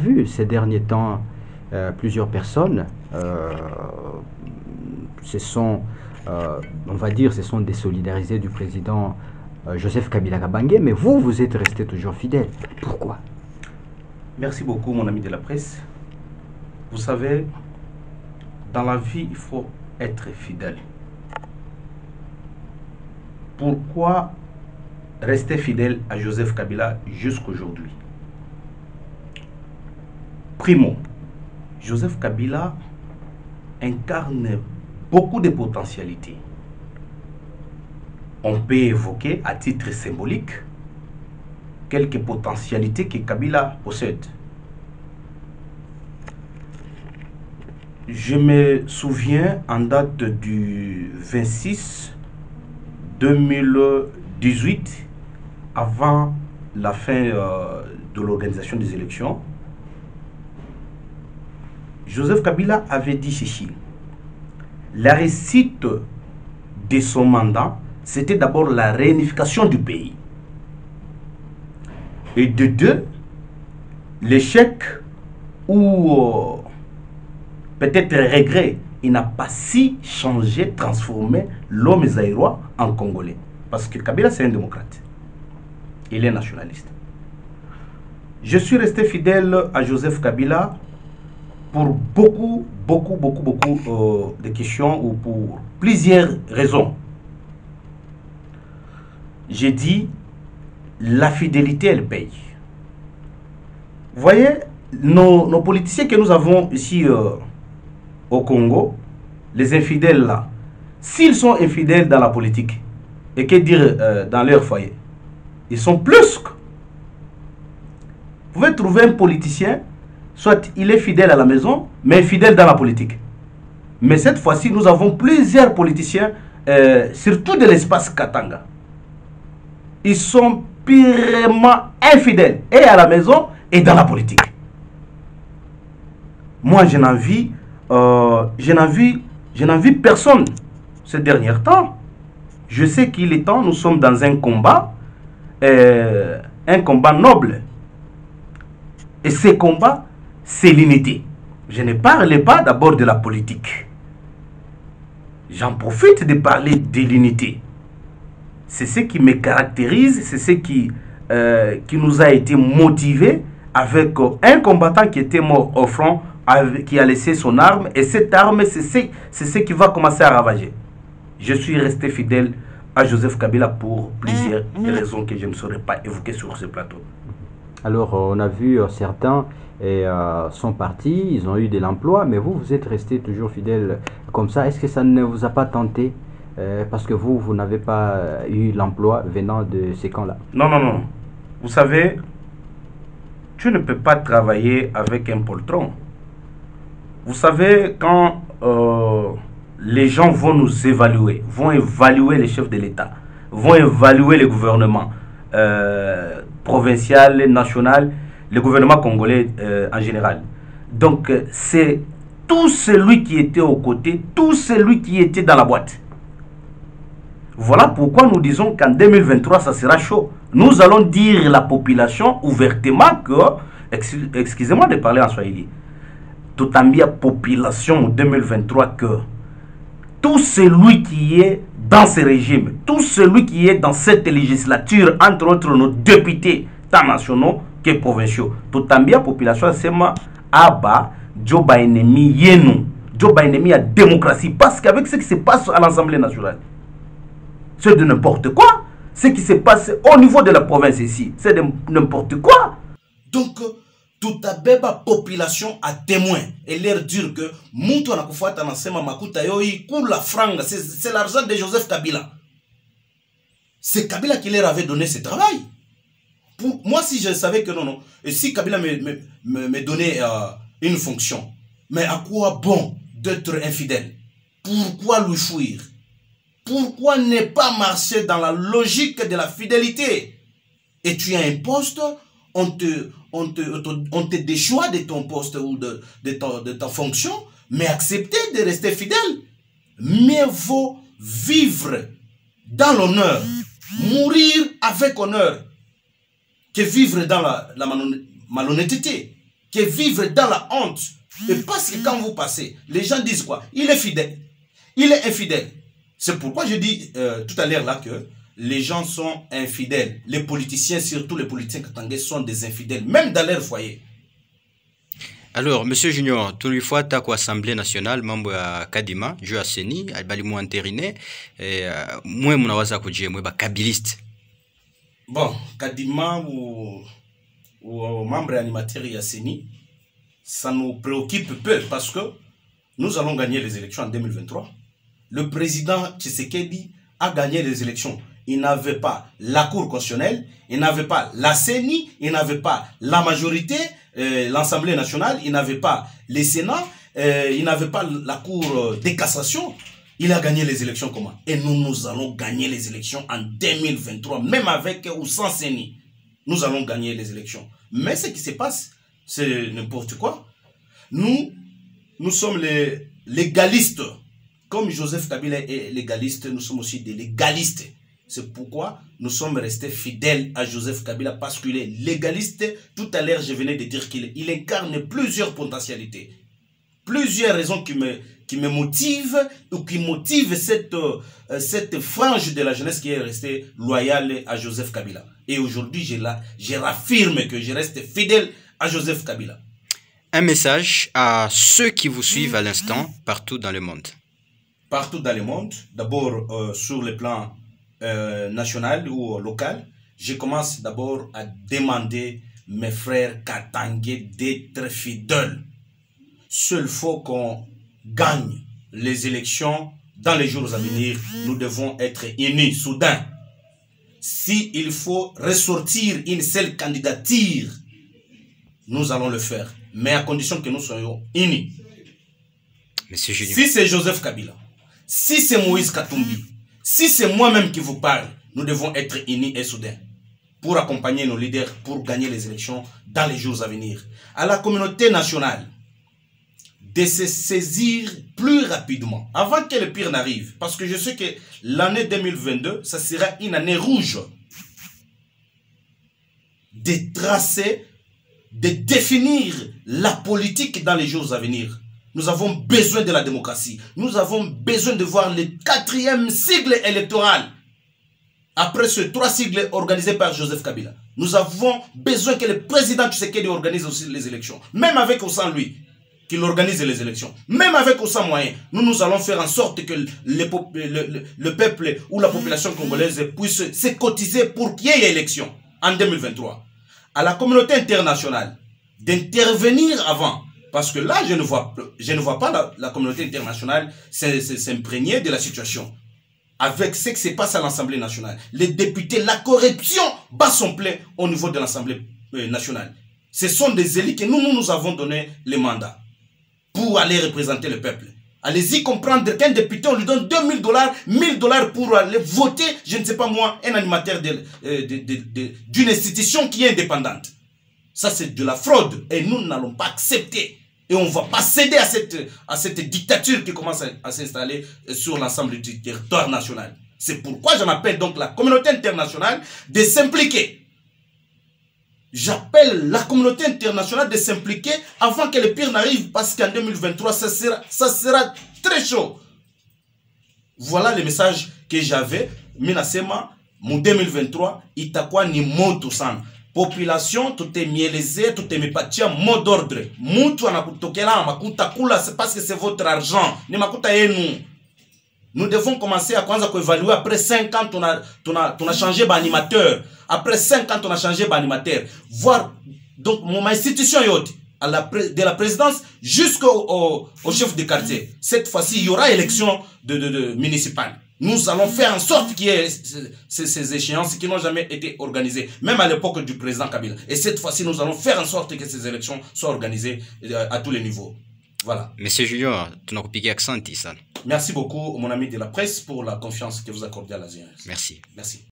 vu ces derniers temps plusieurs personnes se sont, on va dire, se sont désolidarisées du président Joseph Kabila Kabange, mais vous, vous êtes resté toujours fidèle. Pourquoi? Merci beaucoup, mon ami de la presse. Vous savez, dans la vie, il faut être fidèle. Pourquoi rester fidèle à Joseph Kabila jusqu'aujourd'hui? Primo, Joseph Kabila incarne beaucoup de potentialités. On peut évoquer à titre symbolique quelques potentialités que Kabila possède. Je me souviens en date du 26 2018, avant la fin de l'organisation des élections, Joseph Kabila avait dit ceci: la réussite de son mandat, c'était d'abord la réunification du pays. Et de deux, l'échec ou peut-être regret, il n'a pas si changé, transformé l'homme zaïrois en Congolais. Parce que Kabila, c'est un démocrate. Il est nationaliste. Je suis resté fidèle à Joseph Kabila pour beaucoup de questions ou pour plusieurs raisons. J'ai dit, la fidélité, elle paye. Vous voyez, nos politiciens que nous avons ici au Congo, les infidèles là, s'ils sont infidèles dans la politique, et que dire dans leur foyer, ils sont plus que... Vous pouvez trouver un politicien, soit il est fidèle à la maison, mais fidèle dans la politique. Mais cette fois-ci, nous avons plusieurs politiciens, surtout de l'espace Katanga. Ils sont purement infidèles, et à la maison, et dans la politique. Moi, je n'en vis personne ces derniers temps. Je sais qu'il est temps, nous sommes dans un combat noble. Et ce combat, c'est l'unité. Je ne parle pas d'abord de la politique. J'en profite de parler de l'unité. C'est ce qui me caractérise, c'est ce qui nous a été motivé avec un combattant qui était mort au front, qui a laissé son arme. Et cette arme, c'est ce qui va commencer à ravager. Je suis resté fidèle à Joseph Kabila pour plusieurs raisons que je ne saurais pas évoquer sur ce plateau. Alors, on a vu certains sont partis, ils ont eu de l'emploi, mais vous êtes resté toujours fidèle comme ça. Est-ce que ça ne vous a pas tenté parce que vous n'avez pas eu l'emploi venant de ces camps-là? Non, non, non. Vous savez, tu ne peux pas travailler avec un poltron. Vous savez, quand les gens vont nous évaluer, vont évaluer les chefs de l'État, vont évaluer le gouvernement provincial, national, le gouvernement congolais en général. Donc, c'est tout celui qui était aux côtés, tout celui qui était dans la boîte. Voilà pourquoi nous disons qu'en 2023, ça sera chaud. Nous allons dire à la population ouvertement que, excusez-moi de parler en swahili, tout en bien population 2023 que tout celui qui est dans ce régime, tout celui qui est dans cette législature, entre autres nos députés, tant nationaux que provinciaux, tout en bien population, c'est ma aba, Joba ennemi yenu, Joba ennemi à démocratie, parce qu'avec ce qui se passe à l'Assemblée nationale, c'est de n'importe quoi. Ce qui se passe au niveau de la province ici, c'est de n'importe quoi. Donc, toute la population a témoin et leur dire que Moutou Nakufata Nasema Makuta Yoi coule la franga, c'est l'argent de Joseph Kabila. C'est Kabila qui leur avait donné ce travail. Pour moi, si je savais que non, et si Kabila me donnait une fonction, mais à quoi bon d'être infidèle? Pourquoi lui fuir? Pourquoi ne pas marcher dans la logique de la fidélité? Et tu as un poste, on te déchoit de ton poste ou de ta fonction, mais accepter de rester fidèle. Mieux vaut vivre dans l'honneur, mourir avec honneur, que vivre dans la malhonnêteté, que vivre dans la honte. Et parce que quand vous passez, les gens disent quoi? Il est fidèle. Il est infidèle. C'est pourquoi je dis tout à l'heure là que les gens sont infidèles. Les politiciens, surtout les politiciens katangais, sont des infidèles, même dans leur foyer. Alors, Monsieur Junior, tout le fois, tu as Assemblée nationale, membre à Kadima, jeu à Seni, albali moi entériné, et moi, mon awaza kujie, moi, kabiliste. Bon, Kadima ou membre animateur à Seni, ça nous préoccupe peu parce que nous allons gagner les élections en 2023. Le président Tshisekedi a gagné les élections. Il n'avait pas la Cour constitutionnelle, il n'avait pas la CENI, il n'avait pas la majorité, l'Assemblée nationale, il n'avait pas les Sénats, il n'avait pas la Cour de cassation. Il a gagné les élections comment? Et nous allons gagner les élections en 2023, même avec ou sans CENI. Nous allons gagner les élections. Mais ce qui se passe, c'est n'importe quoi. Nous sommes les légalistes. Comme Joseph Kabila est légaliste, nous sommes aussi des légalistes. C'est pourquoi nous sommes restés fidèles à Joseph Kabila parce qu'il est légaliste. Tout à l'heure, je venais de dire qu'il incarne plusieurs potentialités. Plusieurs raisons qui me motivent ou qui motivent cette frange de la jeunesse qui est restée loyale à Joseph Kabila. Et aujourd'hui, je raffirme que je reste fidèle à Joseph Kabila. Un message à ceux qui vous suivent à l'instant, partout dans le monde. Partout dans le monde, d'abord sur le plan national ou local, je commence d'abord à demander mes frères katangais d'être fidèles. Seul faut qu'on gagne les élections dans les jours à venir, nous devons être unis, soudains. S'il faut ressortir une seule candidature, nous allons le faire, mais à condition que nous soyons unis. Si c'est Joseph Kabila, si c'est Moïse Katumbi, si c'est moi-même qui vous parle, nous devons être unis et soudains pour accompagner nos leaders, pour gagner les élections dans les jours à venir. À la communauté nationale, de se saisir plus rapidement, avant que le pire n'arrive. Parce que je sais que l'année 2022, ça sera une année rouge. De tracer, de définir la politique dans les jours à venir. Nous avons besoin de la démocratie. Nous avons besoin de voir le 4e sigle électoral. Après ce 3 sigles organisés par Joseph Kabila. Nous avons besoin que le président Tshisekedi organise aussi les élections. Même avec ou sans lui. Qu'il organise les élections. Même avec ou sans moyens. Nous allons faire en sorte que le peuple ou la population congolaise puisse se cotiser pour qu'il y ait élection en 2023. À la communauté internationale d'intervenir avant. Parce que là, je ne vois pas la communauté internationale s'imprégner de la situation. Avec ce qui se passe à l'Assemblée nationale. Les députés, la corruption bat son plein au niveau de l'Assemblée nationale. Ce sont des élus que nous avons donné les mandats pour aller représenter le peuple. Allez-y comprendre qu'un député, on lui donne $2000, $1000 pour aller voter, je ne sais pas moi, un animateur d'une institution qui est indépendante. Ça, c'est de la fraude et nous n'allons pas accepter. Et on ne va pas céder à cette dictature qui commence à s'installer sur l'ensemble du territoire national. C'est pourquoi j'en appelle donc la communauté internationale de s'impliquer. J'appelle la communauté internationale de s'impliquer avant que le pire n'arrive parce qu'en 2023, ça sera très chaud. Voilà le message que j'avais. Minasema, mon 2023, itakuwa ni moto sana. Population, tout est mielésé, tout est mépatia, mot d'ordre. Moutou anakutokela, makuta kula, c'est parce que c'est votre argent. Ni makuta yenu. Nous devons commencer à évaluer. Après 5 ans, on a changé d'animateur. Après 5 ans, on a changé d'animateur. Voir, donc, mon institution de la présidence jusqu'au chef de quartier. Cette fois-ci, il y aura élection municipale. Nous allons faire en sorte qu'il y ait ces échéances qui n'ont jamais été organisées, même à l'époque du président Kabila. Et cette fois-ci, nous allons faire en sorte que ces élections soient organisées à tous les niveaux. Voilà. Monsieur Junior, tu n'as pas piqué accent, ça. Merci beaucoup, mon ami de la presse, pour la confiance que vous accordez à la jeunesse. Merci. Merci.